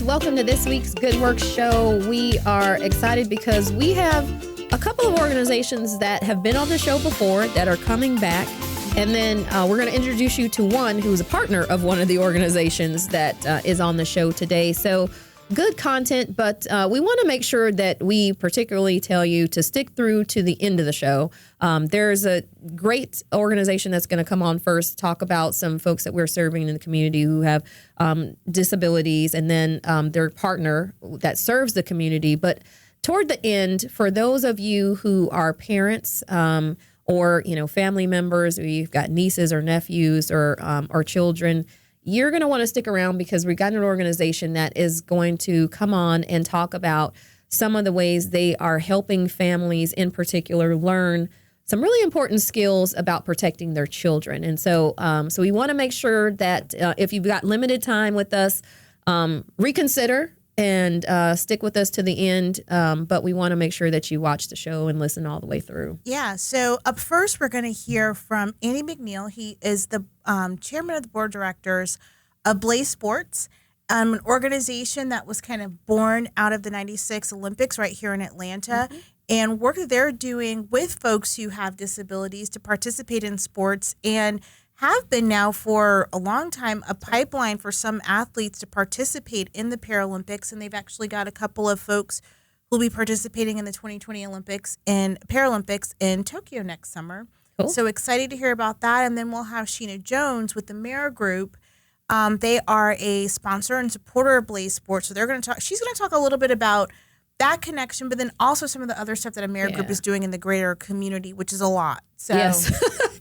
welcome to this week's Good Work Show. We are excited because we have a couple of organizations that have been on the show before that are coming back. And then we're going to introduce you to one who's a partner of one of the organizations that is on the show today. So good content, but we want to make sure that we particularly tell you to stick through to the end of the show. There's a great organization that's going to come on first, talk about some folks that we're serving in the community who have disabilities, and then their partner that serves the community. But toward the end, for those of you who are parents, or, family members, or you've got nieces or nephews or children, you're going to want to stick around because we've got an organization that is going to come on and talk about some of the ways they are helping families in particular learn some really important skills about protecting their children. And so we want to make sure that if you've got limited time with us, reconsider and stick with us to the end. But we want to make sure that you watch the show and listen all the way through. Yeah. So up first, we're going to hear from Andy McNeil. He is the chairman of the board of directors of BlazeSports, an organization that was kind of born out of the 96 Olympics right here in Atlanta. Mm-hmm. And work that they're doing with folks who have disabilities to participate in sports, and have been now for a long time a pipeline for some athletes to participate in the Paralympics. And they've actually got a couple of folks who'll be participating in the 2020 Olympics and Paralympics in Tokyo next summer. Cool. So excited to hear about that. And then we'll have Sheena Jones with the Amerigroup. They are a sponsor and supporter of BlazeSports. So she's going to talk a little bit about that connection, but then also some of the other stuff that Amerigroup is doing in the greater community, which is a lot. So yes.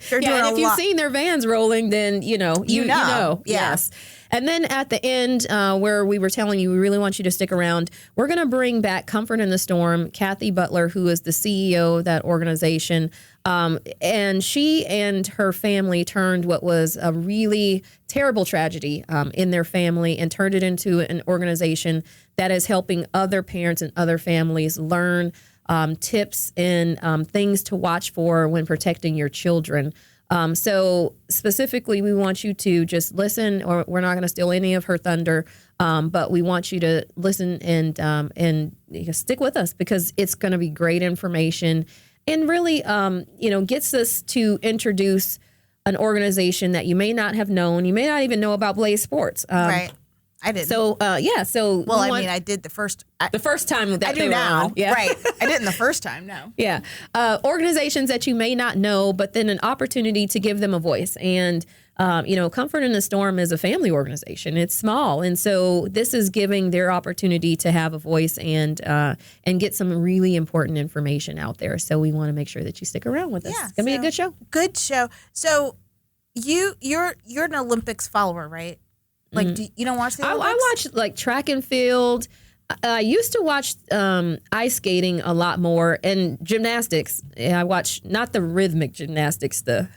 They're doing and a if you've lot. seen their vans rolling, then you know. Yeah. Yes. And then at the end, where we were telling you, we really want you to stick around, we're going to bring back Comfort in the Storm, Kathy Butler, who is the CEO of that organization. And she and her family turned what was a really terrible tragedy in their family and turned it into an organization that is helping other parents and other families learn tips and things to watch for when protecting your children. So specifically, we want you to just listen, or we're not going to steal any of her thunder, but we want you to listen and stick with us because it's going to be great information and really, gets us to introduce an organization that you may not have known. You may not even know about BlazeSports. Right. I didn't. So, I did the first time that I they do were now. on. Yeah. Right. I didn't the first time, no. Yeah. Organizations that you may not know, but then an opportunity to give them a voice. And, Comfort in the Storm is a family organization. It's small. And so this is giving their opportunity to have a voice and get some really important information out there. So we want to make sure that you stick around with us. Yeah, It's going to be a good show. Good show. So you're an Olympics follower, right? Like, you don't watch the Olympics? I watch like track and field. I used to watch ice skating a lot more, and gymnastics. I watch not the rhythmic gymnastics, the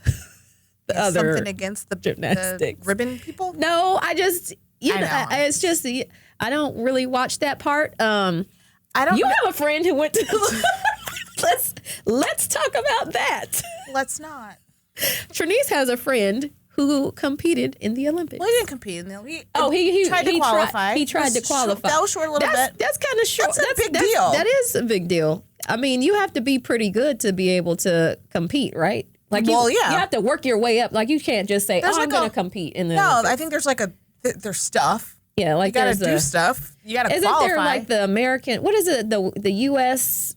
other something against the gymnastics. The ribbon people. No, it's just I don't really watch that part. I don't. You have a friend who went to. Let's talk about that. Let's not. Trinice has a friend who competed in the Olympics. Well, he didn't compete in the Olympics. He tried to qualify. He tried to qualify. That was short a little bit. That's kind of short. That's a big deal. That is a big deal. I mean, you have to be pretty good to be able to compete, right? Like, you have to work your way up. Like, you can't just say, I'm going to compete in the Olympics. I think there's there's stuff. Yeah, like you got to do stuff. You got to qualify. Isn't there like the American, what is it, the U.S.,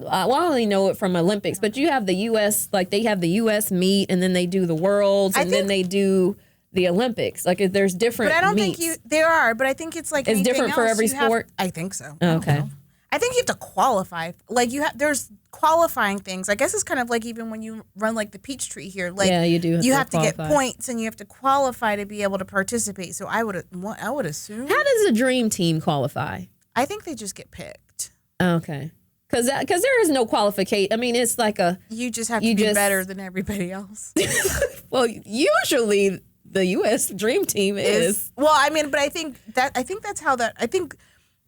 I only know it from Olympics, but you have the U.S., like they have the U.S. meet, and then they do the Worlds, and then they do the Olympics. Like there's different But I don't meets. think there are, but I think it's like it's different for every sport? I think so. Okay. I think you have to qualify. Like there's qualifying things. I guess it's kind of like even when you run like the Peachtree here. Like, yeah, you do. You have to get points and you have to qualify to be able to participate. So I would assume. How does a dream team qualify? I think they just get picked. Okay. Because there is no qualification. I mean, it's like you just have to be better than everybody else. Well, usually the U.S. Dream Team is. Well, I mean, but I think that's how that. I think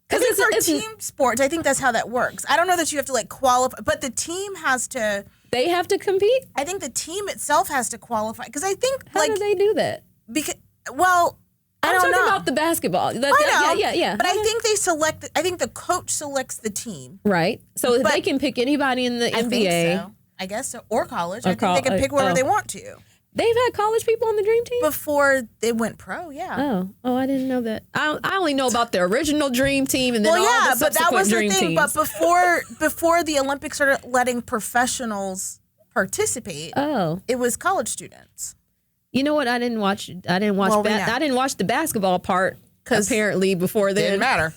because it's team sports. I think that's how that works. I don't know that you have to like qualify, but the team has to. They have to compete. I think the team itself has to qualify because I think how do they do that? Because I I'm don't talking know. about the basketball. I know. Yeah. But I think I think the coach selects the team. Right. So they can pick anybody in the I NBA. think so. I guess so. Or college. I think they can pick whoever they want to. They've had college people on the dream team? Before they went pro, yeah. Oh, I didn't know that. I only know about the original dream team and then all the subsequent but that was the dream thing. teams. But before the Olympics started letting professionals participate, it was college students. You know what? I didn't watch. I didn't watch the basketball part apparently before then. Didn't matter.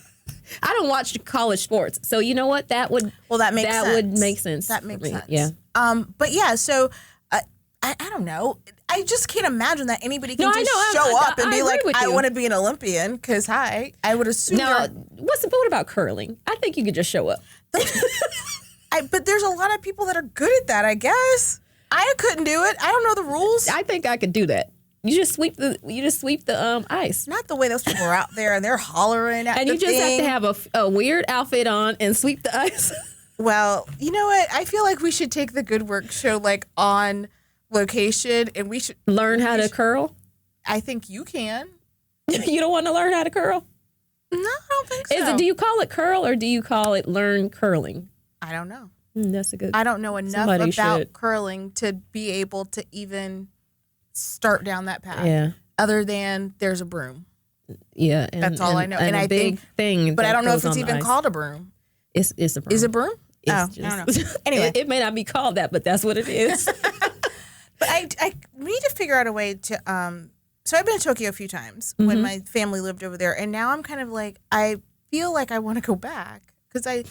I don't watch college sports, so you know what? That would makes sense. would make sense. That makes sense. Yeah. But yeah, so I don't know. I just can't imagine that anybody can just show up and be like, I want to be an Olympian. Because I would assume. Now, what about curling? I think you could just show up. But there's a lot of people that are good at that. I guess I couldn't do it. I don't know the rules. I think I could do that. You just sweep the ice. Not the way those people are out there and they're hollering at and the you just thing. have to have a weird outfit on and sweep the ice. Well, you know what? I feel like we should take the Good Work show like on location and we should learn how to curl. I think you can. You don't want to learn how to curl? No, I don't think so. Do you call it curl or do you call it learn curling? I don't know. That's a good. I don't know enough about curling to be able to even start down that path. Yeah. Other than there's a broom. Yeah. That's all I know. And I think thing. But I don't know if it's even called a broom. It's a broom. Is it broom? I don't know. Anyway, it may not be called that, but that's what it is. But I need to figure out a way to. So I've been to Tokyo a few times when my family lived over there, and now I'm kind of like I feel like I want to go back. Because I've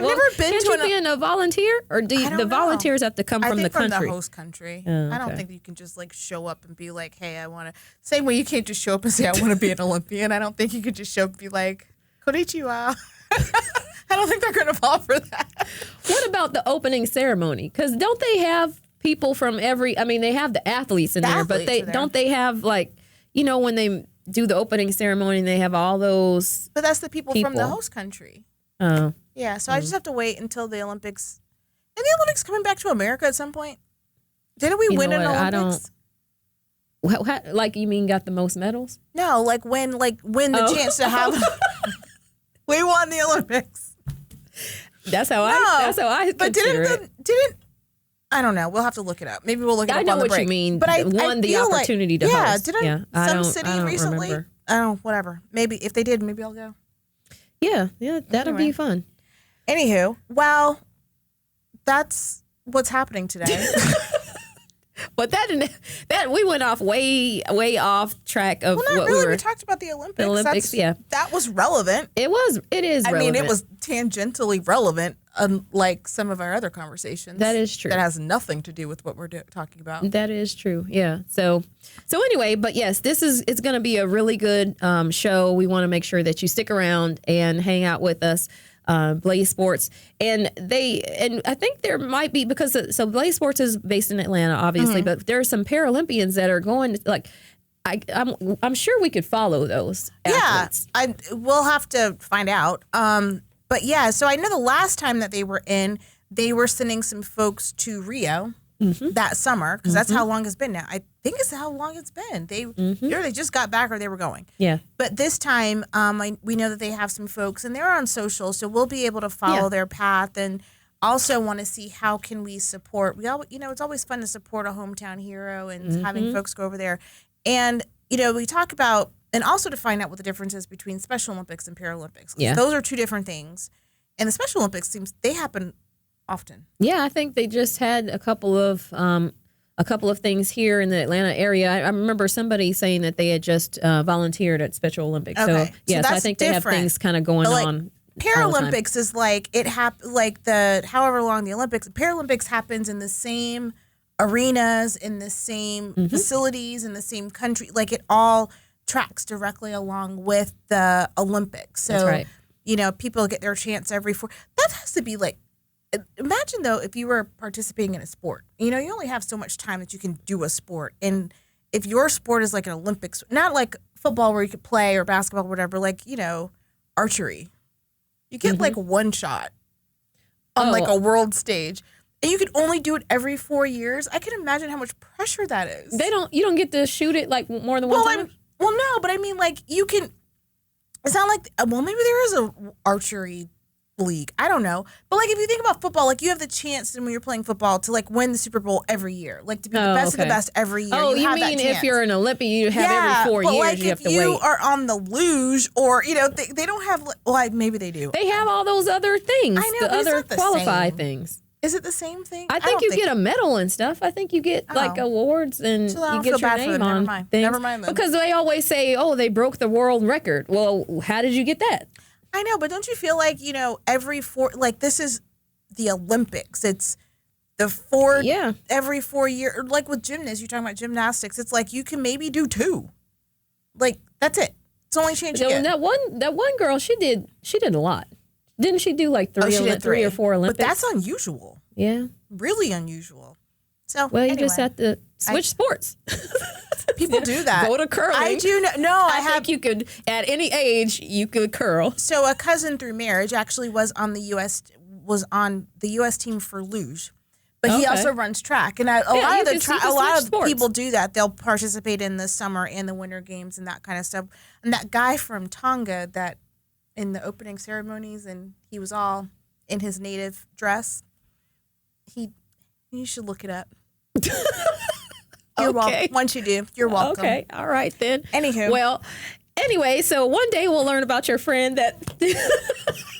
never been can't to you be a volunteer, or do the volunteers have to come from the country? From the host country. Oh, I don't think you can just like show up and be like, "Hey, I want to." Same way you can't just show up and say, "I want to be an Olympian." I don't think you could just show up and be like, "Konnichiwa." I don't think they're going to fall for that. What about the opening ceremony? Because don't they have people from every? I mean, they have the athletes in there, but don't they have like when they do the opening ceremony, they have all those. But that's the people from the host country. Oh. Yeah, so I just have to wait until the Olympics. And the Olympics coming back to America at some point? Didn't we win an Olympics? Like you mean got the most medals? No, like win the chance to have. We won the Olympics. That's how I. But didn't I don't know. We'll have to look it up. Maybe we'll look it up on the break. I know what you mean. But I won the opportunity to host. Didn't some city recently? Remember. I don't know. Whatever. Maybe if they did, maybe I'll go. Yeah, that'll be fun. Anywho, well, that's what's happening today. But that we went off way off track of what really. We talked about the Olympics. The Olympics, that was relevant. It is. I mean, it was tangentially relevant, unlike some of our other conversations. That is true. That has nothing to do with what we're talking about. That is true. Yeah. So anyway, but yes, it's going to be a really good show. We want to make sure that you stick around and hang out with us. BlazeSports, and I think there might be because BlazeSports is based in Atlanta, obviously, but there are some Paralympians that are going. I'm sure we could follow those athletes. Yeah, we'll have to find out. But yeah, so I know the last time that they were sending some folks to Rio that summer because that's how long it's been now. I think it's how long it's been. They they just got back or they were going. Yeah. But this time, we know that they have some folks and they're on social, so we'll be able to follow their path and also want to see how can we support. It's always fun to support a hometown hero and having folks go over there. And we talk about and also to find out what the difference is between Special Olympics and Paralympics. Yeah. Those are two different things. And the Special Olympics they happen often. Yeah, I think they just had a couple of things here in the Atlanta area. I remember somebody saying that they had just volunteered at Special Olympics. Okay. So I think they have things kind of going on. Paralympics is like however long the Olympics. Paralympics happens in the same arenas, in the same facilities, in the same country. Like it all tracks directly along with the Olympics. So, that's right. People get their chance every 4. That has to be like. Imagine, though, if you were participating in a sport. You only have so much time that you can do a sport. And if your sport is like an Olympics, not like football where you could play or basketball or whatever, like, archery. You get like one shot on like a world stage. And you could only do it every 4 years. I can imagine how much pressure that is. You don't get to shoot it like more than one time? Well, no, but I mean, like, you can. It's not like. Well, maybe there is a archery league. I don't know. But like, if you think about football, like, you have the chance when you're playing football to like win the Super Bowl every year, like to be the best of the best every year. Oh, you have mean that if chance. you're an Olympian, you have every 4 years. Like, you have to if you wait. are on the luge, or they don't have. Well, like, maybe they do. They have all those other things. I know, the but it's other not the qualified same. things. Is it the same thing? I think you get a medal and stuff. I think you get like awards and So I you don't get feel your bad for name them. Never on mind. things. Never mind then. Because they always say, "Oh, they broke the world record." Well, how did you get that? I know, but don't you feel like, every this is the Olympics. It's the every 4 year, like with gymnasts, you're talking about gymnastics. It's like you can maybe do 2. Like, that's it. It's the only chance you get. That one girl, she did a lot. Didn't she do like 3 or 4 Olympics? But that's unusual. Yeah. Really unusual. So, Well, you anyway, just have to switch sports. people do that. Go to curling. I do know. No, I have. think you could, at any age, you could curl. So a cousin through marriage actually was on the U.S. team for luge, but he also runs track. And a lot of people do that. They'll participate in the summer and the winter games and that kind of stuff. And that guy from Tonga that in the opening ceremonies, and he was all in his native dress. You should look it up. You're welcome. Once you do, you're welcome. Okay, all right then. Anywho. Well, anyway, so one day we'll learn about your friend that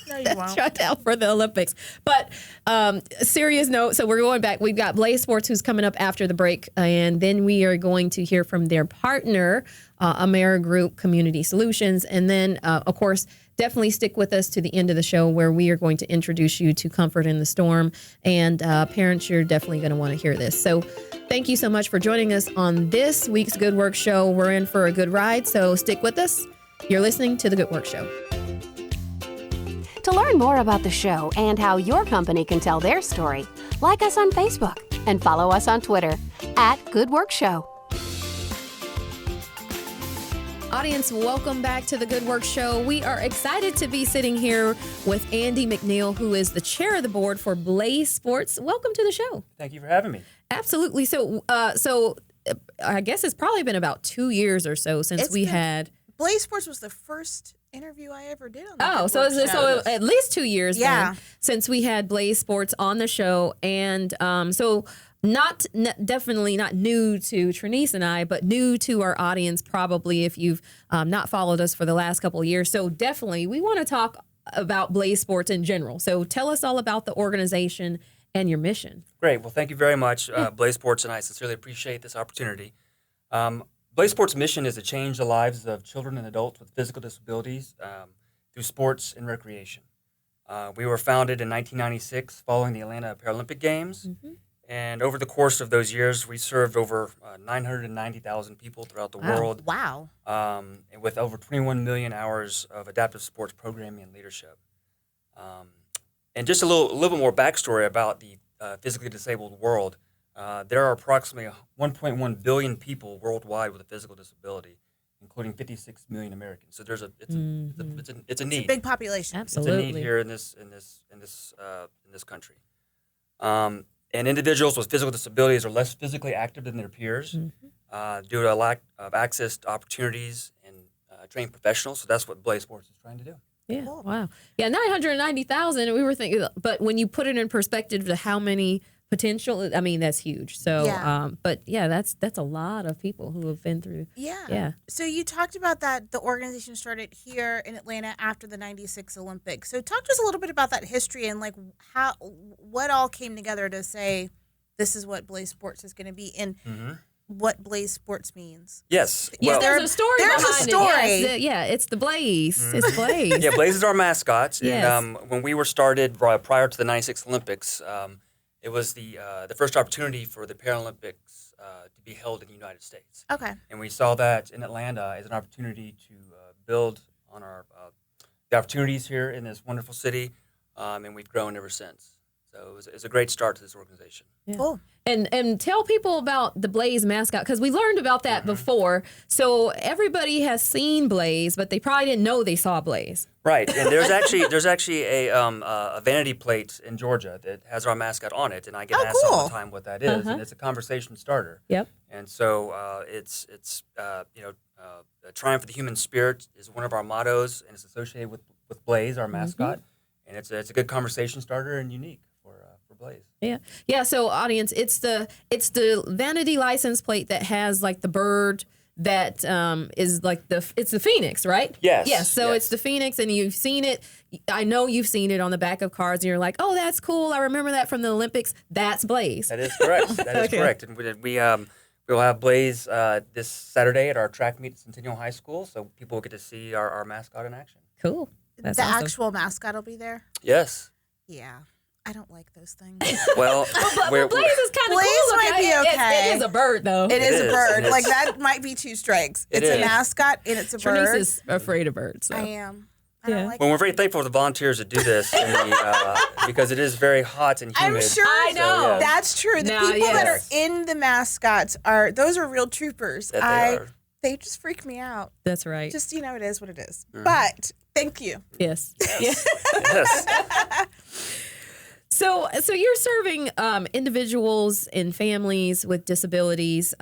No, you won't. tried out for the Olympics. But serious note, so we're going back. We've got BlazeSports who's coming up after the break, and then we are going to hear from their partner, Amerigroup Community Solutions, and then, of course, definitely stick with us to the end of the show where we are going to introduce you to Comfort in the Storm. And parents, you're definitely going to want to hear this. So thank you so much for joining us on this week's Good Work Show. We're in for a good ride, so stick with us. You're listening to The Good Work Show. To learn more about the show and how your company can tell their story, like us on Facebook and follow us on Twitter @GoodWorkShow. Audience, welcome back to the Good Work Show. We are excited to be sitting here with Andy McNeil, who is the chair of the board for BlazeSports. Welcome to the show. Thank you for having me. Absolutely. So I guess it's probably been about 2 years or so since we had. BlazeSports was the first interview I ever did on the Oh, Good so Work Show. so at least 2 years then since we had BlazeSports on the show. And so definitely not new to Trinice and I, but new to our audience probably if you've not followed us for the last couple of years. So definitely we want to talk about BlazeSports in general. So tell us all about the organization and your mission. Great. Well, thank you very much, BlazeSports, and I sincerely appreciate this opportunity. BlazeSports' mission is to change the lives of children and adults with physical disabilities through sports and recreation. We were founded in 1996 following the Atlanta Paralympic Games. Mm-hmm. And over the course of those years, we served over 990,000 people throughout the world. Wow. And with over 21 million hours of adaptive sports programming and leadership. And just a little bit more backstory about the physically disabled world. There are approximately 1.1 billion people worldwide with a physical disability, including 56 million Americans. So it's a need. It's a big population. Absolutely. It's a need here in this country. And individuals with physical disabilities are less physically active than their peers due to a lack of access to opportunities and trained professionals. So that's what BlazeSports is trying to do. Yeah. Cool. Wow. Yeah. 990,000. We were thinking, but when you put it in perspective to how many potential, I mean, that's huge. So, but yeah, that's a lot of people who have been through. Yeah. Yeah. So you talked about that the organization started here in Atlanta after the 96 Olympics. So talk to us a little bit about that history and like what all came together to say this is what BlazeSports is going to be and what BlazeSports means. Yes. Yeah, Well, there's a story there's a behind story. it. Yes, it's the Blaze. It's Blaze. yeah, Blaze is our mascot. Yes. And when we were started prior to the 96 Olympics, it was the first opportunity for the Paralympics to be held in the United States. Okay. And we saw that in Atlanta as an opportunity to build on our the opportunities here in this wonderful city, and we've grown ever since. So it was a great start to this organization. Yeah. Cool. And tell people about the Blaze mascot because we learned about that before. So everybody has seen Blaze, but they probably didn't know they saw Blaze. Right, and there's actually a vanity plate in Georgia that has our mascot on it, and I get asked all the time what that is, and it's a conversation starter. Yep. And so it's Triumph of the Human Spirit is one of our mottos, and it's associated with Blaze, our mascot. And it's a good conversation starter and unique for Blaze. Yeah. So, audience, it's the vanity license plate that has like the bird that is like it's the phoenix, right? Yes. So it's the phoenix, and you've seen it. I know you've seen it on the back of cars, and you're like, oh, that's cool. I remember that from the Olympics. That's Blaze. That is correct. That is correct. And we'll have Blaze this Saturday at our track meet at Centennial High School, so people will get to see our mascot in action. Cool. That's the awesome. actual mascot will be there? Yes. Yeah. I don't like those things. Well, Blaze is kind of Blaze cool. might be okay. It is a bird, though. It is a bird. and Like, that might be 2 strikes. It It's a is. mascot and it's a Trinice bird. is afraid of birds. So. I am. I don't like Well, we're very thankful for the volunteers that do this because it is very hot and humid. I'm sure I know. So, yeah. that's true. The Now, people that are yes. in the mascots those are real troopers. That they are. They just freak me out. That's right. Just, it is what it is. But thank you. Yes. Yes. So you're serving individuals and families with disabilities.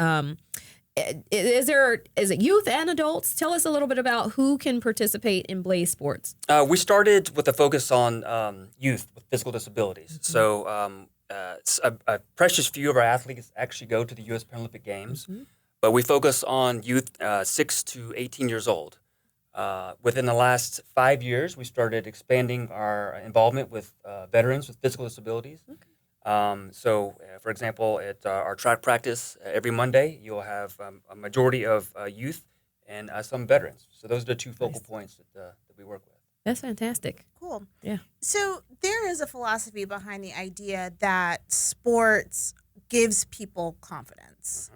Is it youth and adults? Tell us a little bit about who can participate in BlazeSports. We started with a focus on youth with physical disabilities. So a precious few of our athletes actually go to the U.S. Paralympic Games, but we focus on youth 6 to 18 years old. Within the last 5 years, we started expanding our involvement with veterans with physical disabilities. For example, at our track practice every Monday, you'll have a majority of youth and some veterans. So those are the 2 focal points that we work with. That's fantastic. Cool. Yeah. So there is a philosophy behind the idea that sports gives people confidence.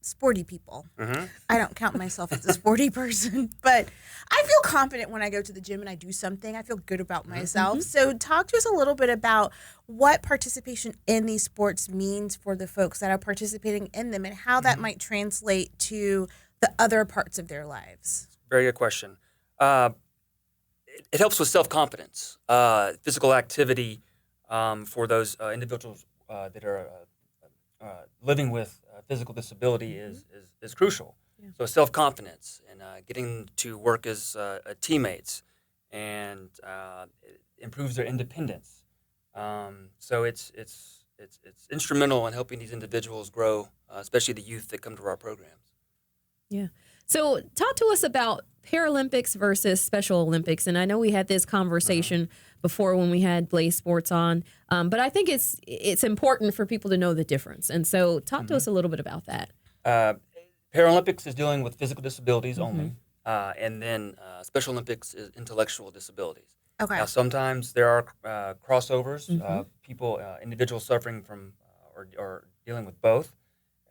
Sporty people. I don't count myself as a sporty person, but I feel confident when I go to the gym and I do something. I feel good about myself. So talk to us a little bit about what participation in these sports means for the folks that are participating in them and how that might translate to the other parts of their lives. Very good question. It helps with self-confidence. Physical activity for those individuals that are living with physical disability is crucial. Yeah. So self-confidence and getting to work as teammates and it improves their independence. So it's instrumental in helping these individuals grow, especially the youth that come to our programs. Yeah. So talk to us about Paralympics versus Special Olympics. And I know we had this conversation before when we had BlazeSports on, but I think it's important for people to know the difference. And so talk to us a little bit about that. Paralympics is dealing with physical disabilities only, and then Special Olympics is intellectual disabilities. Okay. Now, sometimes there are crossovers, individuals suffering from or dealing with both.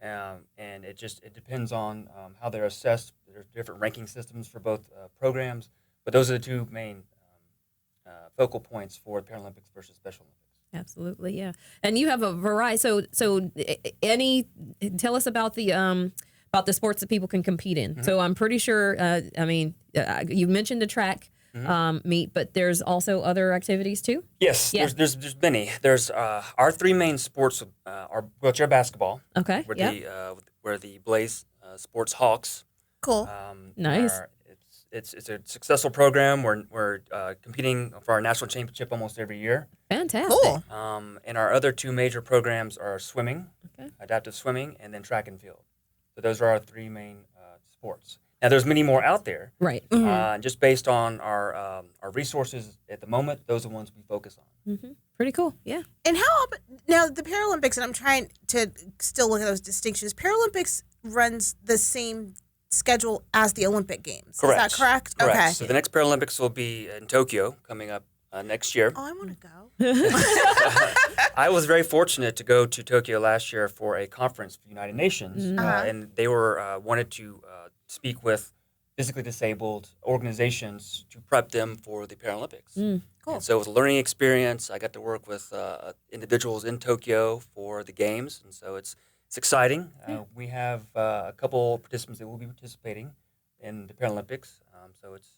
And it depends on how they're assessed. There's different ranking systems for both programs, but those are the 2 main focal points for Paralympics versus Special Olympics. Absolutely, yeah. And you have a variety. So tell us about the sports that people can compete in. So I'm pretty sure. You mentioned the track meet, but there's also other activities too. Yes, Yeah. there's many. There's our 3 main sports are wheelchair basketball. Okay. We're the Blaze Sports Hawks. Cool. Nice. It's a successful program. We're competing for our national championship almost every year. Fantastic. Cool. And our other 2 major programs are swimming, Okay. adaptive swimming, and then track and field. So those are our 3 main sports. Now there's many more out there. Right. Just based on our resources at the moment, those are the ones we focus on. Pretty cool. Yeah. And now the Paralympics, and I'm trying to still look at those distinctions. Paralympics runs the same schedule as the Olympic Games. Correct. Is that correct? Correct. Okay. So the next Paralympics will be in Tokyo coming up next year. Oh, I want to go. I was very fortunate to go to Tokyo last year for a conference for the United Nations, and they were wanted to speak with physically disabled organizations to prep them for the Paralympics. Cool. And so it was a learning experience. I got to work with individuals in Tokyo for the games, and so it's exciting. We have a couple participants that will be participating in the Paralympics, so it's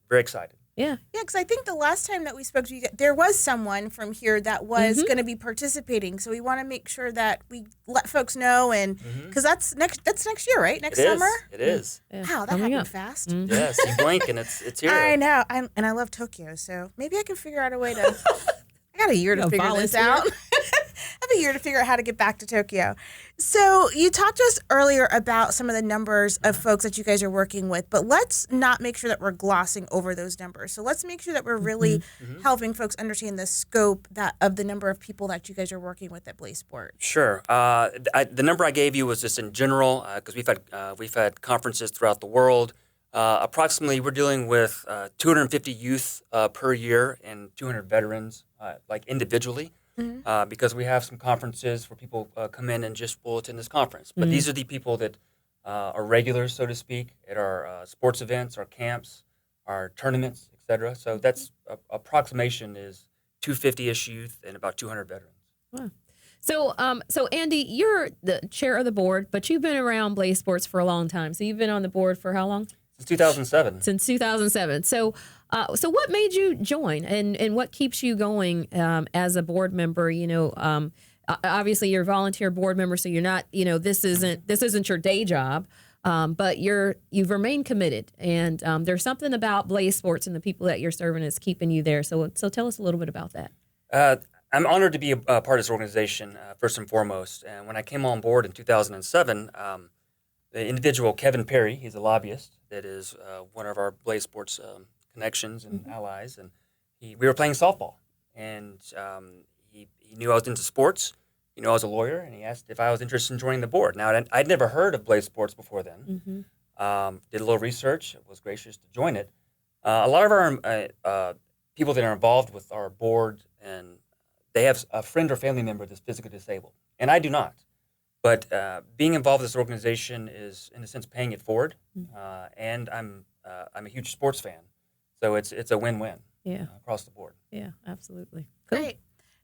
very excited. Yeah. Yeah, because I think the last time that we spoke to you, there was someone from here that was going to be participating. So we want to make sure that we let folks know, and because that's next year, right? Next summer. It is. Yeah. Wow, that Coming happened up. fast. Yes, you blink and it's here. I know, and I love Tokyo, so maybe I can figure out a way to. I got a year to figure this out. I have a year to figure out how to get back to Tokyo. So you talked to us earlier about some of the numbers of folks that you guys are working with, but let's not make sure that we're glossing over those numbers. So let's make sure that we're really helping folks understand the scope of the number of people that you guys are working with at BlazeSports. Sure. The number I gave you was just in general because we've had conferences throughout the world. Approximately, we're dealing with 250 youth per year and 200 veterans, like individually. Because we have some conferences where people come in and just will attend this conference. But these are the people that are regulars, so to speak, at our sports events, our camps, our tournaments, et cetera. So that's approximation is 250-ish youth and about 200 veterans. Wow. So Andy, you're the chair of the board, but you've been around BlazeSports for a long time. So you've been on the board for how long? Since 2007. Since 2007. So what made you join, and what keeps you going as a board member? Obviously you're a volunteer board member, so you're not. This isn't your day job, but you've remained committed, and there's something about BlazeSports and the people that you're serving that's keeping you there. So tell us a little bit about that. I'm honored to be a part of this organization first and foremost. And when I came on board in 2007. The individual, Kevin Perry, he's a lobbyist that is one of our BlazeSports connections and allies. And we were playing softball. And he knew I was into sports. He knew I was a lawyer. And he asked if I was interested in joining the board. Now, I'd never heard of BlazeSports before then. Did a little research. Was gracious to join it. A lot of our people that are involved with our board, and they have a friend or family member that's physically disabled. And I do not. But being involved with this organization is, in a sense, paying it forward, and I'm a huge sports fan, so it's a win-win across the board. Yeah, absolutely. Cool. Great.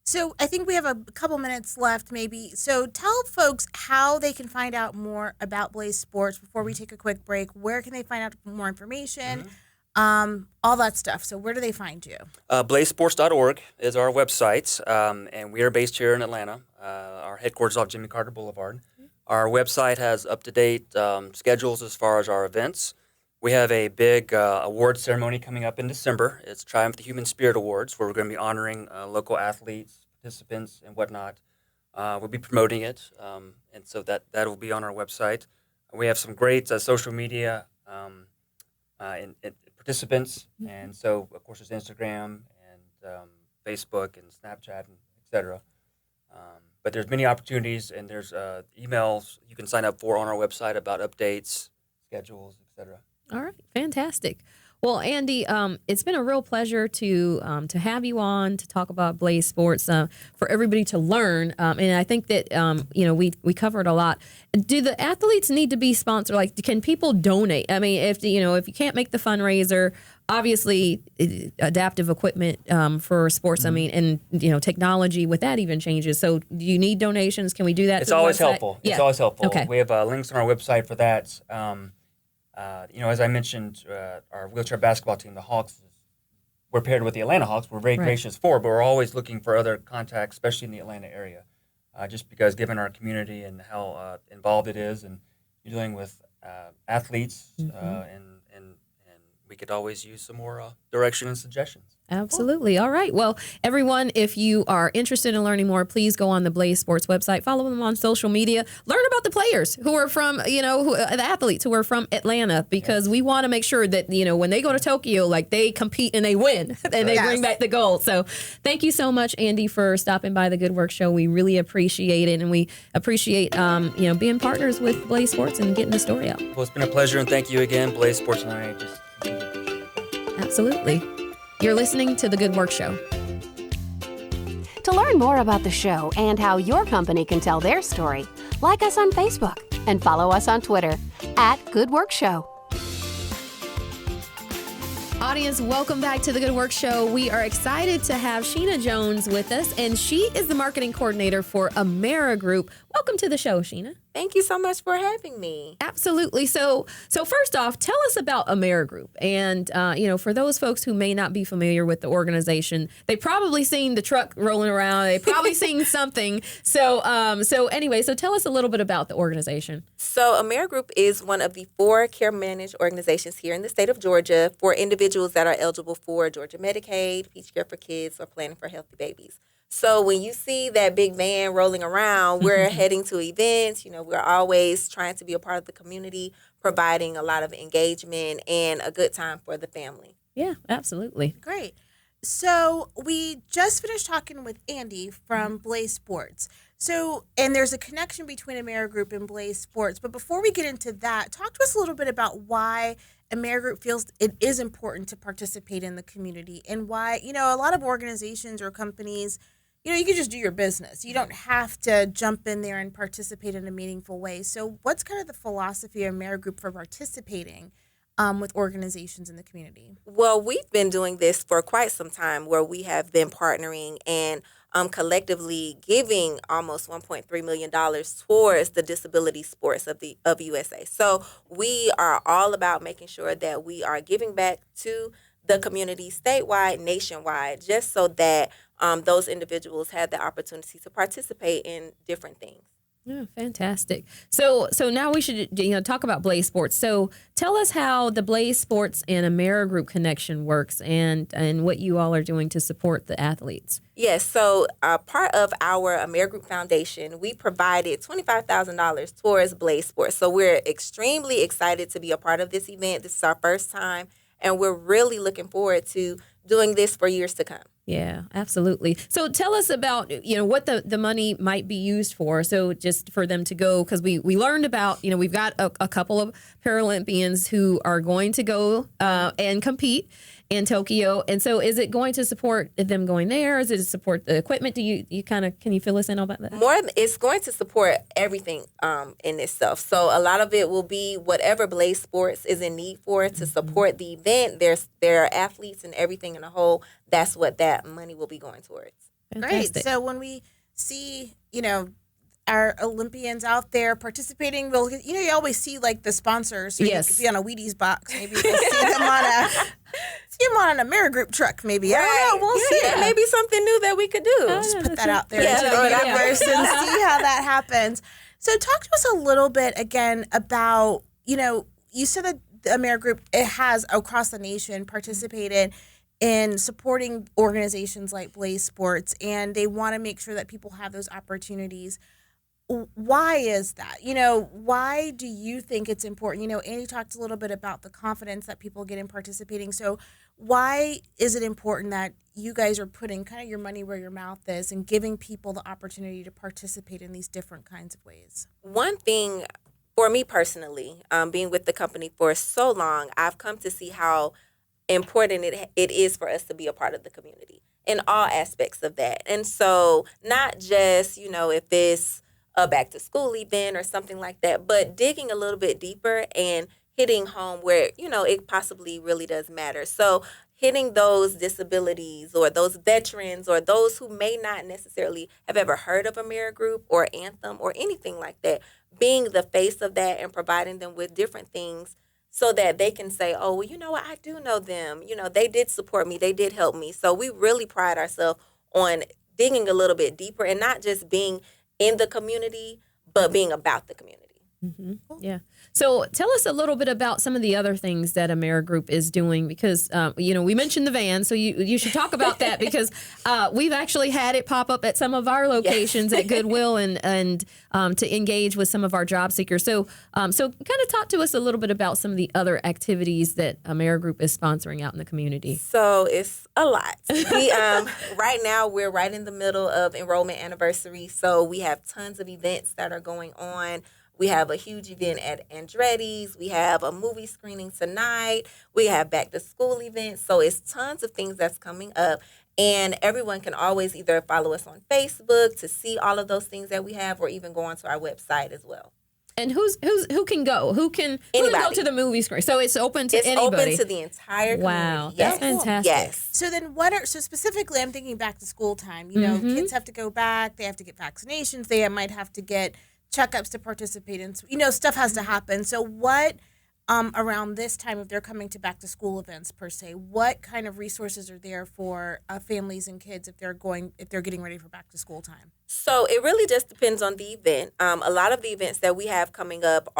So I think we have a couple minutes left, maybe. So tell folks how they can find out more about BlazeSports before we take a quick break. Where can they find out more information? All that stuff. So where do they find you? BlazeSports.org is our website, and we are based here in Atlanta. Our headquarters off Jimmy Carter Boulevard. Our website has up-to-date schedules as far as our events. We have a big award ceremony coming up in December. It's Triumph the Human Spirit Awards, where we're going to be honoring local athletes, participants, and whatnot. We'll be promoting it, and so that will be on our website. We have some great social media and participants, and so of course there's Instagram and Facebook and Snapchat and et cetera. But there's many opportunities, and there's emails you can sign up for on our website about updates, schedules, et cetera. All right, fantastic. Well, Andy, it's been a real pleasure to have you on to talk about BlazeSports for everybody to learn. And I think that we covered a lot. Do the athletes need to be sponsored? Like, can people donate? I mean, if you can't make the fundraiser, obviously adaptive equipment for sports. I mean, and technology with that even changes. So, do you need donations? Can we do that? It's always helpful. Yeah. It's always helpful. Okay. We have links on our website for that. As I mentioned, our wheelchair basketball team, the Hawks, we're paired with the Atlanta Hawks. We're very gracious for, but we're always looking for other contacts, especially in the Atlanta area, just because given our community and how involved it is, and you're dealing with athletes, and we could always use some more direction and suggestions. Absolutely. All right. Well, everyone, if you are interested in learning more, please go on the BlazeSports website. Follow them on social media. Learn about the players who are from, the athletes who are from Atlanta, because we want to make sure that, when they go to Tokyo, like, they compete and they win and they bring back the gold. So thank you so much, Andy, for stopping by the Good Work Show. We really appreciate it. And we appreciate, being partners with BlazeSports and getting the story out. Well, it's been a pleasure, and thank you again, BlazeSports, and I just Absolutely. You're listening to The Good Work Show. To learn more about the show and how your company can tell their story, like us on Facebook and follow us on Twitter @GoodWorkShow. Audience, welcome back to The Good Work Show. We are excited to have Sheena Jones with us, and she is the marketing coordinator for Amerigroup. welcome to the show, Sheena. Thank you so much for having me. Absolutely. So first off, tell us about Amerigroup. And, for those folks who may not be familiar with the organization, they've probably seen the truck rolling around. They've probably seen something. So anyway, tell us a little bit about the organization. So Amerigroup is one of the 4 care managed organizations here in the state of Georgia for individuals that are eligible for Georgia Medicaid, Peach Care for Kids, or Planning for Healthy Babies. So when you see that big van rolling around, we're heading to events. We're always trying to be a part of the community, providing a lot of engagement and a good time for the family. Yeah, absolutely. Great. So we just finished talking with Andy from BlazeSports. So, and there's a connection between Amerigroup and BlazeSports. But before we get into that, talk to us a little bit about why Amerigroup feels it is important to participate in the community and why, a lot of organizations or companies, you can just do your business. You don't have to jump in there and participate in a meaningful way. So what's kind of the philosophy of Amerigroup for participating with organizations in the community? Well, we've been doing this for quite some time where we have been partnering and collectively giving almost $1.3 million towards the disability sports of USA. So we are all about making sure that we are giving back to the community statewide, nationwide, just so that those individuals have the opportunity to participate in different things. Yeah, fantastic. So now we should talk about BlazeSports. So tell us how the BlazeSports and Amerigroup connection works and what you all are doing to support the athletes. Yes, so part of our Amerigroup Foundation, we provided $25,000 towards BlazeSports. So we're extremely excited to be a part of this event. This is our first time, and we're really looking forward to doing this for years to come. Yeah, absolutely. So tell us about, what the money might be used for. So just for them to go, because we learned about, we've got a couple of Paralympians who are going to go and compete in Tokyo. And so is it going to support them going there? Is it to support the equipment? Do you can you fill us in about that? It's going to support everything in itself. So a lot of it will be whatever BlazeSports is in need for to support the event. Their athletes and everything in a whole. That's what that money will be going towards. Fantastic. Great. So when we see, our Olympians out there participating, you always see like the sponsors. So yes. You could be on a Wheaties box. Maybe we'll see them on an Amerigroup truck. Maybe I don't know. We'll see. That may be something new that we could do. Just put that out there. Yeah. Throw it out there and see how that happens. So talk to us a little bit again about you said that the Amerigroup it has across the nation participated in supporting organizations like BlazeSports, and they want to make sure that people have those opportunities. Why is that? Why do you think it's important? Andy talked a little bit about the confidence that people get in participating. So why is it important that you guys are putting kind of your money where your mouth is and giving people the opportunity to participate in these different kinds of ways? One thing for me personally, being with the company for so long, I've come to see how important it is for us to be a part of the community in all aspects of that. And so not just, if it's a back to school event or something like that, but digging a little bit deeper and hitting home where, it possibly really does matter. So hitting those disabilities or those veterans or those who may not necessarily have ever heard of Amerigroup or Anthem or anything like that, being the face of that and providing them with different things so that they can say, oh, well, you know what, I do know them. They did support me. They did help me. So we really pride ourselves on digging a little bit deeper and not just being in the community, but being about the community. Mm-hmm. Yeah. So tell us a little bit about some of the other things that Amerigroup is doing because, we mentioned the van. So you should talk about that because we've actually had it pop up at some of our locations at Goodwill and to engage with some of our job seekers. So kind of talk to us a little bit about some of the other activities that Amerigroup is sponsoring out in the community. So it's a lot. We right now we're right in the middle of enrollment anniversary. So we have tons of events that are going on. We have a huge event at Andretti's. We have a movie screening tonight. We have back to school events. So it's tons of things that's coming up. And everyone can always either follow us on Facebook to see all of those things that we have or even go onto our website as well. And who can go? Who can go to the movie screen? So it's open to anybody. Open to the entire community. Wow, Yes. that's fantastic. Yes. So then so specifically I'm thinking back to school time. You know, kids have to go back, they have to get vaccinations, they might have to get checkups to participate in, stuff has to happen. So what around this time, if they're coming to back to school events per se, what kind of resources are there for families and kids if they're getting ready for back to school time? So it really just depends on the event. A lot of the events that we have coming up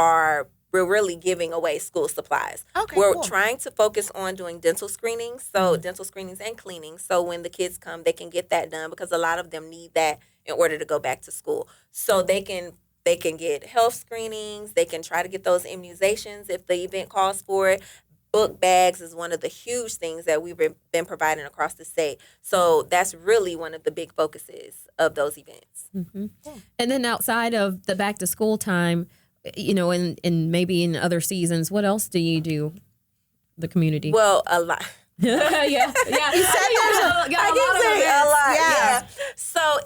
we're really giving away school supplies. Okay, we're cool. trying to focus on doing dental screenings, so dental screenings and cleaning. So when the kids come, they can get that done because a lot of them need that in order to go back to school. So they can get health screenings. They can try to get those immunizations if the event calls for it. Book bags is one of the huge things that we've been providing across the state. So that's really one of the big focuses of those events. Mm-hmm. And then outside of the back to school time, and maybe in other seasons, what else do you do? The community. Well, a lot. yeah. You said there's a lot. Yeah. So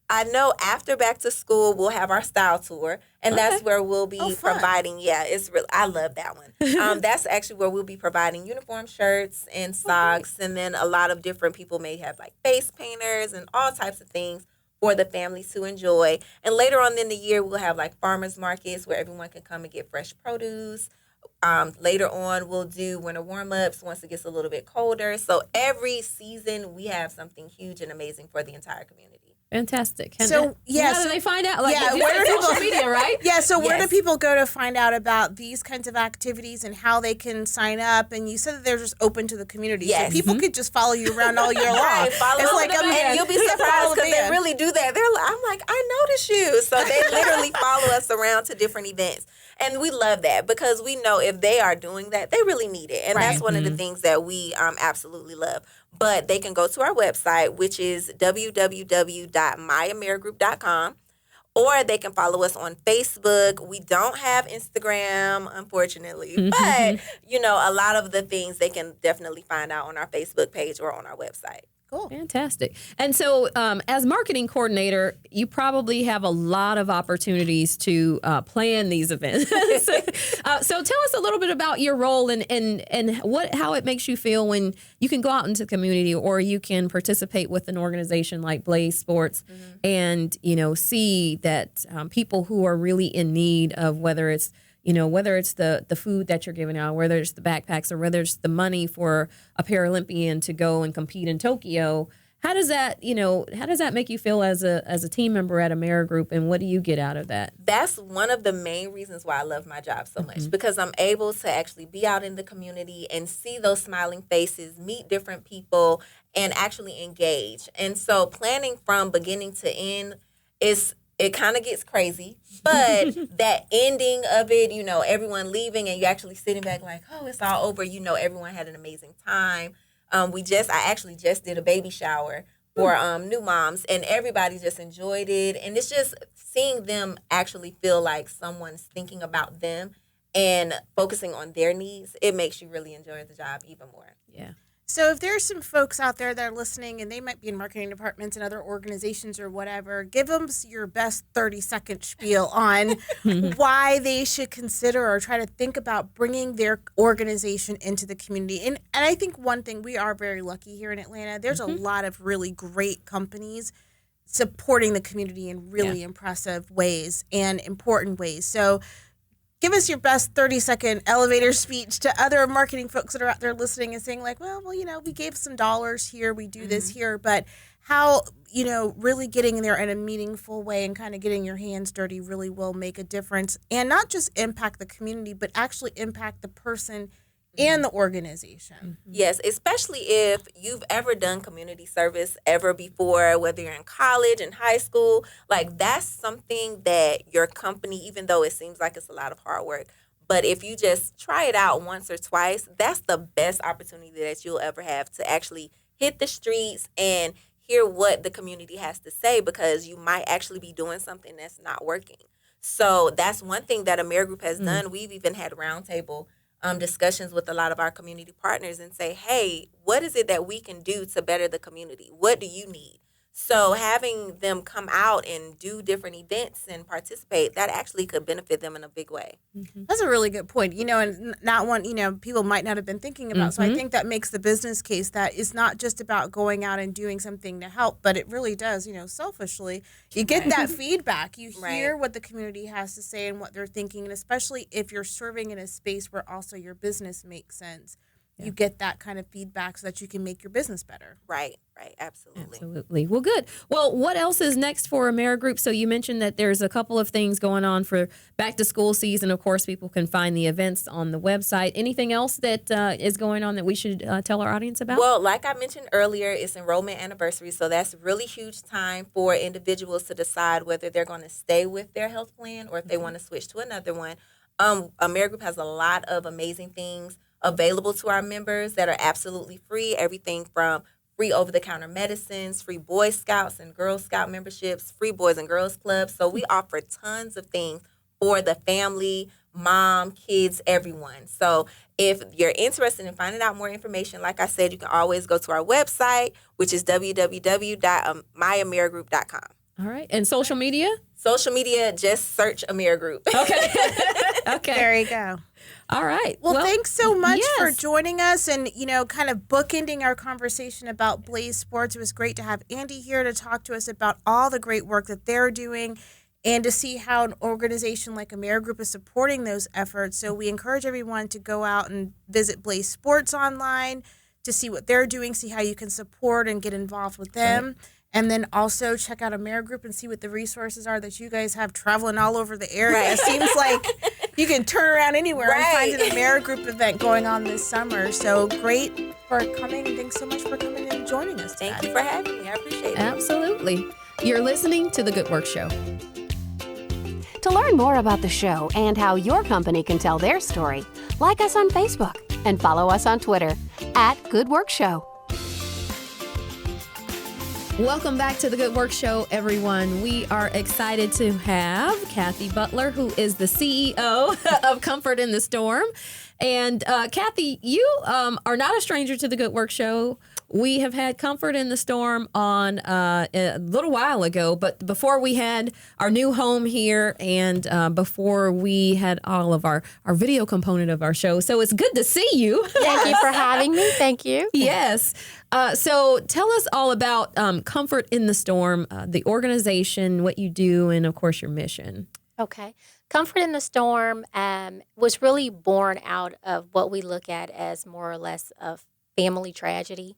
I know after back to school, we'll have our style tour, and that's where we'll be providing. Yeah, it's really, I love that one. That's actually where we'll be providing uniform shirts and socks, and then a lot of different people may have like face painters and all types of things for the families to enjoy. And later on in the year, we'll have like farmers markets where everyone can come and get fresh produce. Later on, we'll do winter warm-ups once it gets a little bit colder. So every season, we have something huge and amazing for the entire community. Fantastic. And So, how do they find out? where do social media, right? Yeah, so where do people go to find out about these kinds of activities and how they can sign up? And you said that they're just open to the community. Yes. So people could just follow you around all year long. Right, follow It's us like, and you'll be surprised because they really do that. I'm like, I notice you. So they literally follow us around to different events. And we love that because we know if they are doing that, they really need it. And that's one of the things that we absolutely love. But they can go to our website, which is www.myamerigroup.com, or they can follow us on Facebook. We don't have Instagram, unfortunately, but, a lot of the things they can definitely find out on our Facebook page or on our website. Cool. Fantastic. And so as marketing coordinator, you probably have a lot of opportunities to plan these events. So tell us a little bit about your role and how it makes you feel when you can go out into the community or you can participate with an organization like BlazeSports and, see that people who are really in need of whether it's the food that you're giving out, whether it's the backpacks or whether it's the money for a Paralympian to go and compete in Tokyo. How does that make you feel as a team member at Amerigroup, and what do you get out of that? That's one of the main reasons why I love my job so much, because I'm able to actually be out in the community and see those smiling faces, meet different people, and actually engage. And so planning from beginning to end it kind of gets crazy, but that ending of it, everyone leaving and you actually sitting back like, oh, it's all over. Everyone had an amazing time. I actually just did a baby shower for new moms, and everybody just enjoyed it. And it's just seeing them actually feel like someone's thinking about them and focusing on their needs. It makes you really enjoy the job even more. Yeah. So if there's some folks out there that are listening and they might be in marketing departments and other organizations or whatever, give them your best 30-second spiel on why they should consider or try to think about bringing their organization into the community. And I think one thing, we are very lucky here in Atlanta. There's a lot of really great companies supporting the community in really impressive ways and important ways. So give us your best 30-second elevator speech to other marketing folks that are out there listening and saying like, well, we gave some dollars here, we do this here, but how, really getting in there in a meaningful way and kind of getting your hands dirty really will make a difference and not just impact the community, but actually impact the person and the organization. Yes, especially if you've ever done community service ever before, whether you're in college, in high school, like that's something that your company, even though it seems like it's a lot of hard work, but if you just try it out once or twice, that's the best opportunity that you'll ever have to actually hit the streets and hear what the community has to say, because you might actually be doing something that's not working. So that's one thing that Amerigroup has done. We've even had roundtable discussions with a lot of our community partners and say, hey, what is it that we can do to better the community? What do you need? So having them come out and do different events and participate, that actually could benefit them in a big way. That's a really good point. And not one, people might not have been thinking about. So I think that makes the business case that it's not just about going out and doing something to help, but it really does, selfishly. You get that feedback. You hear what the community has to say and what they're thinking. And especially if you're serving in a space where also your business makes sense, you get that kind of feedback so that you can make your business better. Right. Absolutely. Absolutely. Well, good. Well, what else is next for Amerigroup? So you mentioned that there's a couple of things going on for back to school season. Of course, people can find the events on the website. Anything else that is going on that we should tell our audience about? Well, like I mentioned earlier, it's enrollment anniversary. So that's a really huge time for individuals to decide whether they're going to stay with their health plan or if they want to switch to another one. Amerigroup has a lot of amazing things available to our members that are absolutely free. Everything from free over-the-counter medicines, free Boy Scouts and Girl Scout memberships, free Boys and Girls Clubs. So we offer tons of things for the family, mom, kids, everyone. So if you're interested in finding out more information, like I said, you can always go to our website, which is www.myamerigroup.com. All right. And social media? Social media, just search Amerigroup. Okay. Okay. There you go. All right. Well, thanks so much for yes. joining us and, kind of bookending our conversation about Blaze Sports. It was great to have Andy here to talk to us about all the great work that they're doing and to see how an organization like Amerigroup is supporting those efforts. So we encourage everyone to go out and visit Blaze Sports online to see what they're doing, see how you can support and get involved with them. Right. And then also check out Amerigroup and see what the resources are that you guys have traveling all over the area. Right. It seems like you can turn around anywhere and find an Amerigroup event going on this summer. So great for coming. And thanks so much for coming and joining us today. Thank you for having me. I appreciate it. Absolutely. You're listening to The Good Work Show. To learn more about the show and how your company can tell their story, like us on Facebook and follow us on Twitter @GoodWorkShow. Welcome back to the Good Work Show, everyone. We are excited to have Kathy Butler, who is the CEO of Comfort in the Storm. And Kathy, you are not a stranger to the Good Work Show. We have had Comfort in the Storm on a little while ago, but before we had our new home here and before we had all of our video component of our show. So it's good to see you. Thank you for having me. Thank you. Yes. So tell us all about Comfort in the Storm, the organization, what you do, and of course your mission. Okay. Comfort in the Storm was really born out of what we look at as more or less a family tragedy.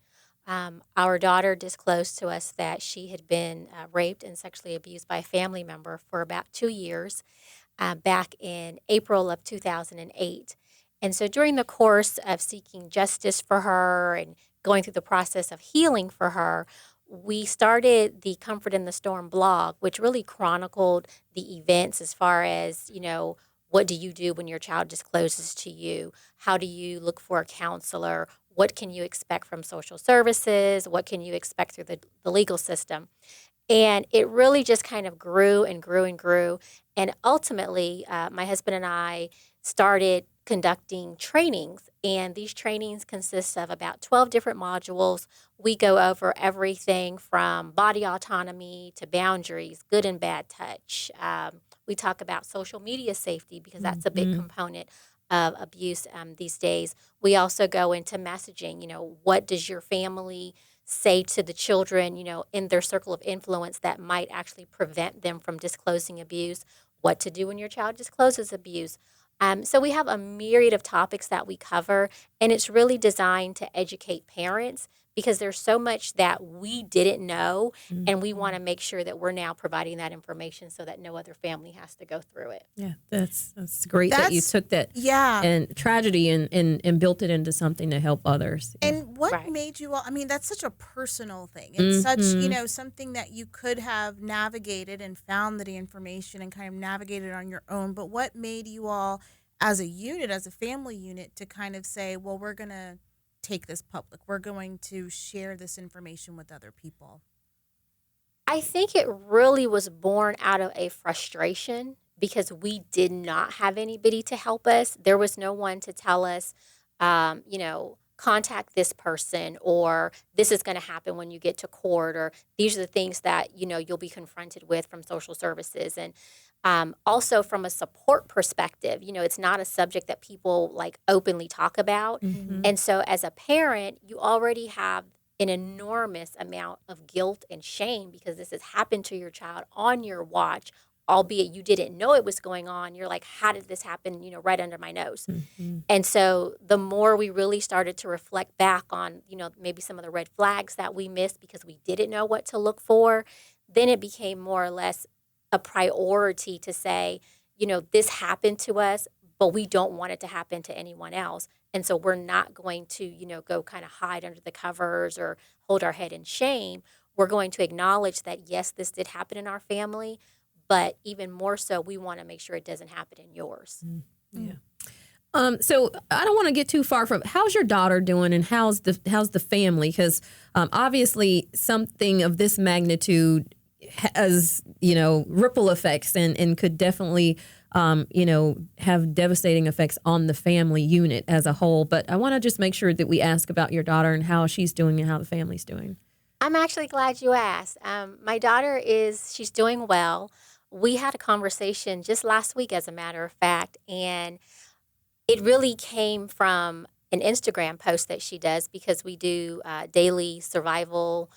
Our daughter disclosed to us that she had been raped and sexually abused by a family member for about 2 years back in April of 2008. And so during the course of seeking justice for her and going through the process of healing for her, we started the Comfort in the Storm blog, which really chronicled the events as far as, what do you do when your child discloses to you? How do you look for a counselor? What can you expect from social services? What can you expect through the legal system? And it really just kind of grew and grew and grew. And ultimately, my husband and I started conducting trainings. And these trainings consist of about 12 different modules. We go over everything from body autonomy to boundaries, good and bad touch. We talk about social media safety because that's a big component of abuse these days. We also go into messaging. What does your family say to the children, in their circle of influence that might actually prevent them from disclosing abuse? What to do when your child discloses abuse? So we have a myriad of topics that we cover, and it's really designed to educate parents because there's so much that we didn't know, and we want to make sure that we're now providing that information so that no other family has to go through it. Yeah, that's great that you took that and tragedy and built it into something to help others. And what made you all, that's such a personal thing. It's such, something that you could have navigated and found the information and kind of navigated on your own. But what made you all as a unit, as a family unit, to kind of say, well, we're going to take this public. We're going to share this information with other people. I think it really was born out of a frustration because we did not have anybody to help us. There was no one to tell us, contact this person, or this is going to happen when you get to court, or these are the things that, you'll be confronted with from social services. And also from a support perspective, it's not a subject that people like openly talk about. Mm-hmm. And so as a parent, you already have an enormous amount of guilt and shame because this has happened to your child on your watch, albeit you didn't know it was going on. You're like, how did this happen, right under my nose? Mm-hmm. And so the more we really started to reflect back on, maybe some of the red flags that we missed because we didn't know what to look for, then it became more or less a priority to say, this happened to us, but we don't want it to happen to anyone else. And so we're not going to, go kind of hide under the covers or hold our head in shame. We're going to acknowledge that, yes, this did happen in our family, but even more so, we want to make sure it doesn't happen in yours. Yeah. So I don't want to get too far from. How's your daughter doing, and how's the family? Because obviously something of this magnitude has ripple effects and could definitely have devastating effects on the family unit as a whole. But I want to just make sure that we ask about your daughter and how she's doing and how the family's doing. I'm actually glad you asked. My daughter she's doing well. We had a conversation just last week, as a matter of fact, and it really came from an Instagram post that she does because we do daily survivor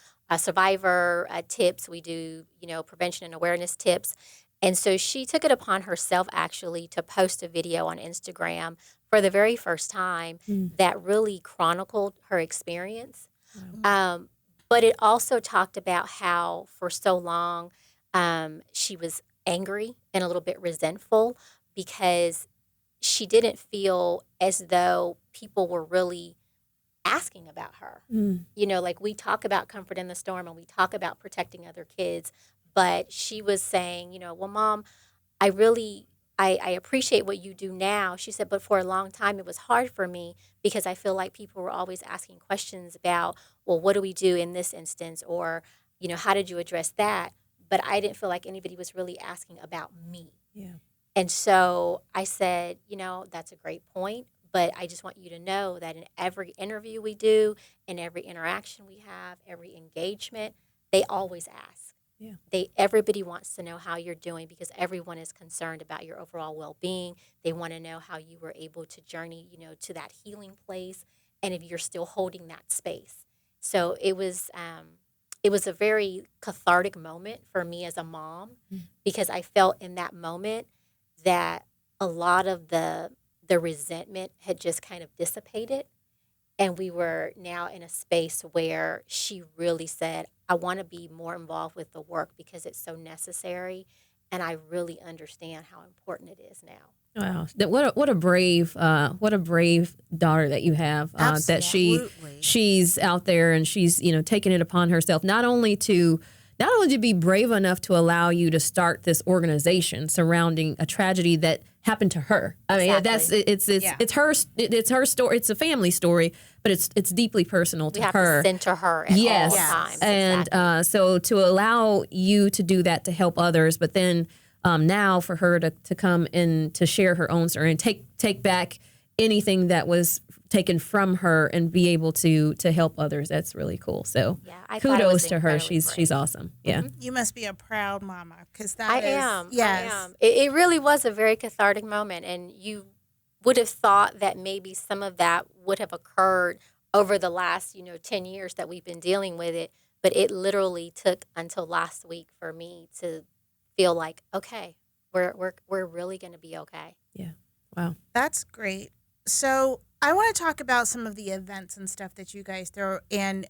tips. We do, prevention and awareness tips. And so she took it upon herself actually to post a video on Instagram for the very first time that really chronicled her experience. But it also talked about how for so long she was angry and a little bit resentful because she didn't feel as though people were really asking about her. Like we talk about comfort in the storm and we talk about protecting other kids, but she was saying, well, Mom, I appreciate what you do now. She said, but for a long time, it was hard for me because I feel like people were always asking questions about, well, what do we do in this instance? Or, how did you address that? But I didn't feel like anybody was really asking about me. Yeah. And so I said, that's a great point. But I just want you to know that in every interview we do, in every interaction we have, every engagement, they always ask. Yeah. Everybody wants to know how you're doing because everyone is concerned about your overall well-being. They want to know how you were able to journey, to that healing place, and if you're still holding that space. So it was a very cathartic moment for me as a mom because I felt in that moment that a lot of the resentment had just kind of dissipated. And we were now in a space where she really said, I want to be more involved with the work because it's so necessary. And I really understand how important it is now. Wow, what a brave daughter that you have. That she's out there and she's taking it upon herself not only to be brave enough to allow you to start this organization surrounding a tragedy that happened to her. I mean, it's her story. It's a family story, but it's deeply personal to her. We have to center her at all times. And so to allow you to do that to help others, but then now for her to come in to share her own story and take back anything that was taken from her and be able to help others, that's really cool. So kudos to her. She's awesome. Yeah. You must be a proud mama because I am. It really was a very cathartic moment, and you would have thought that maybe some of that would have occurred over the last 10 years that we've been dealing with it, but it literally took until last week for me to feel like, okay, we're really going to be okay. Yeah. Wow. That's great. So I want to talk about some of the events and stuff that you guys throw. And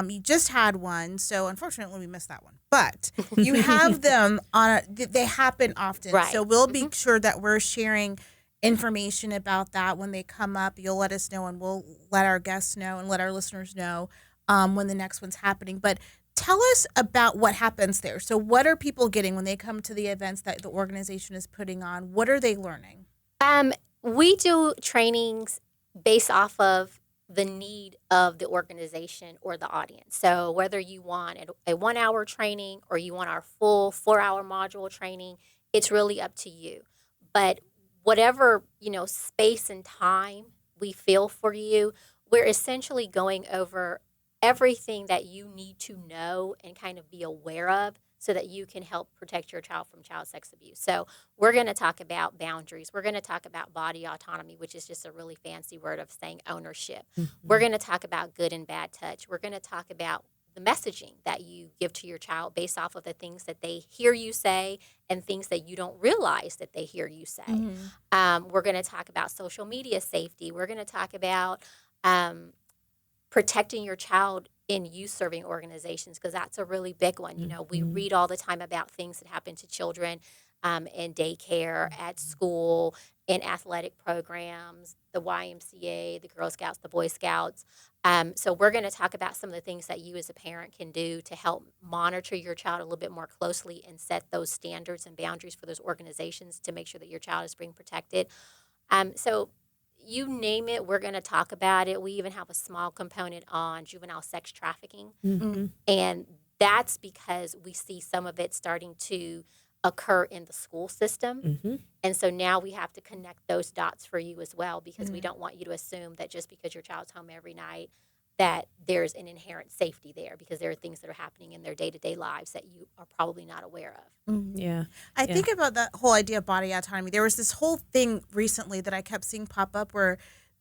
you just had one, so unfortunately we missed that one. But you have them they happen often. Right. So we'll be sure that we're sharing information about that when they come up. You'll let us know, and we'll let our guests know and let our listeners know when the next one's happening. But tell us about what happens there. So what are people getting when they come to the events that the organization is putting on? What are they learning? We do trainings based off of the need of the organization or the audience. So whether you want a 1 hour training or you want our full 4-hour module training, it's really up to you. But whatever, space and time we feel for you, we're essentially going over everything that you need to know and kind of be aware of so that you can help protect your child from child sex abuse. So we're going to talk about boundaries. We're going to talk about body autonomy, which is just a really fancy word of saying ownership. We're going to talk about good and bad touch. We're going to talk about the messaging that you give to your child based off of the things that they hear you say and things that you don't realize that they hear you say. We're going to talk about social media safety. We're going to talk about protecting your child in youth-serving organizations, because that's a really big one. You know, we read all the time about things that happen to children in daycare, at school, in athletic programs, the YMCA, the Girl Scouts, the Boy Scouts. So we're going to talk about some of the things that you as a parent can do to help monitor your child a little bit more closely and set those standards and boundaries for those organizations to make sure that your child is being protected. So you name it, we're going to talk about it. We even have a small component on juvenile sex trafficking. And that's because we see some of it starting to occur in the school system. And so now we have to connect those dots for you as well, because we don't want you to assume that just because your child's home every night that there's an inherent safety there, because there are things that are happening in their day-to-day lives that you are probably not aware of. I think about that whole idea of body autonomy. There was this whole thing recently that I kept seeing pop up where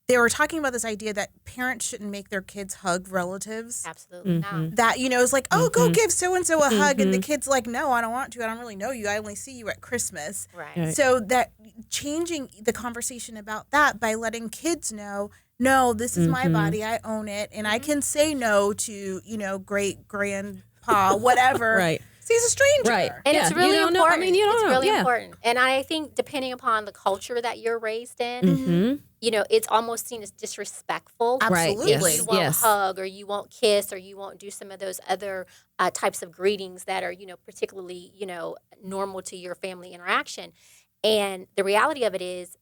they were talking about this idea that parents shouldn't make their kids hug relatives. Absolutely not. That, you know, it's like, oh, go give so-and-so a hug. And the kid's like, no, I don't want to. I don't really know you. I only see you at Christmas. Right. So that changing the conversation about that by letting kids know, no, this is my body. I own it. And I can say no to, you know, great grandpa, whatever. Right. So he's a stranger. Right. And it's really you don't important. Know. I mean, you don't it's know. really important. And I think depending upon the culture that you're raised in, Mm-hmm. you know, it's almost seen as disrespectful. Absolutely. Right. You won't hug, or you won't kiss, or you won't do some of those other types of greetings that are, you know, particularly, you know, normal to your family interaction. And the reality of it is,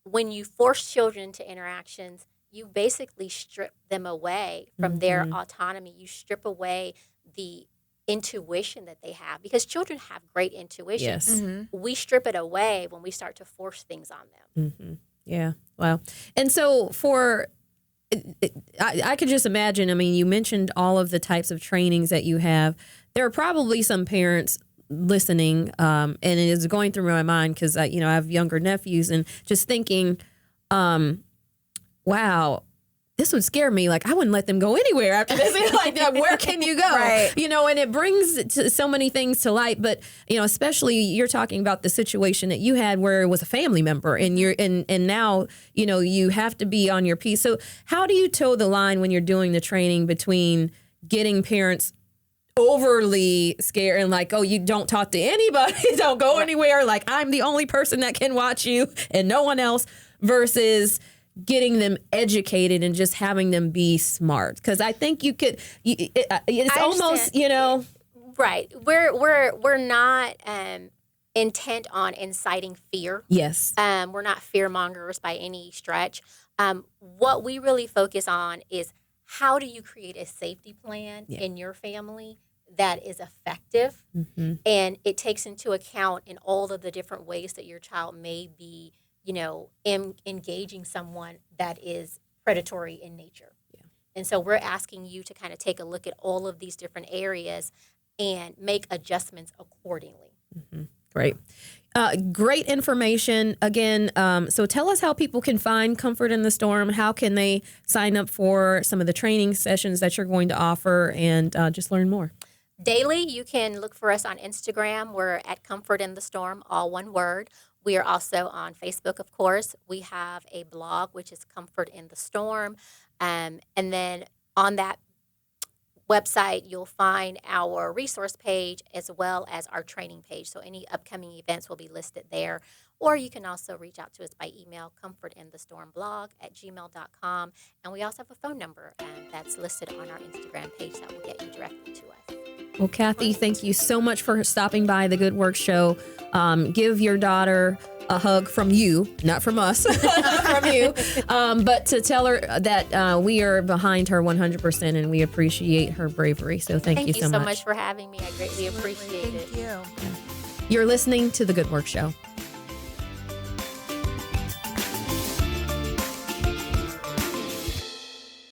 when you force children into interactions, you basically strip them away from their autonomy. You strip away the intuition that they have, because children have great intuition. Yes. We strip it away when we start to force things on them. Yeah. Wow. And so I could just imagine, I mean, you mentioned all of the types of trainings that you have. There are probably some parents listening, and it is going through my mind because, you know, I have younger nephews, and just thinking, wow, this would scare me. Like, I wouldn't let them go anywhere after this. Like, where can you go? Right. You know, and it brings so many things to light. But, you know, especially you're talking about the situation that you had where it was a family member, and and now, you know, you have to be on your piece. So how do you toe the line when you're doing the training between getting parents overly scared and like, oh, you don't talk to anybody, don't go anywhere, like I'm the only person that can watch you and no one else, versus getting them educated and just having them be smart? Because I think you could, it's almost, you know. Right. We're not intent on inciting fear. Yes. We're not fear mongers by any stretch. What we really focus on is, how do you create a safety plan in your family that is effective, and it takes into account in all of the different ways that your child may be, you know, engaging someone that is predatory in nature. Yeah. And so we're asking you to kind of take a look at all of these different areas and make adjustments accordingly. Great. Great information. Again, so tell us how people can find Comfort in the Storm. How can they sign up for some of the training sessions that you're going to offer, and just learn more? Daily, you can look for us on Instagram. We're at Comfort in the Storm, all one word. We are also on Facebook, of course. We have a blog, which is Comfort in the Storm. And then on that website, you'll find our resource page as well as our training page. So any upcoming events will be listed there. Or you can also reach out to us by email, comfortinthestormblog@gmail.com. And we also have a phone number that's listed on our Instagram page that will get you directly to us. Well, Kathy, thank you so much for stopping by the Good Work Show. Give your daughter a hug from you, not from us, from you, but to tell her that we are behind her 100% and we appreciate her bravery. So thank you so much. Thank you so much for having me. I greatly appreciate it. Thank you. You're listening to the Good Work Show.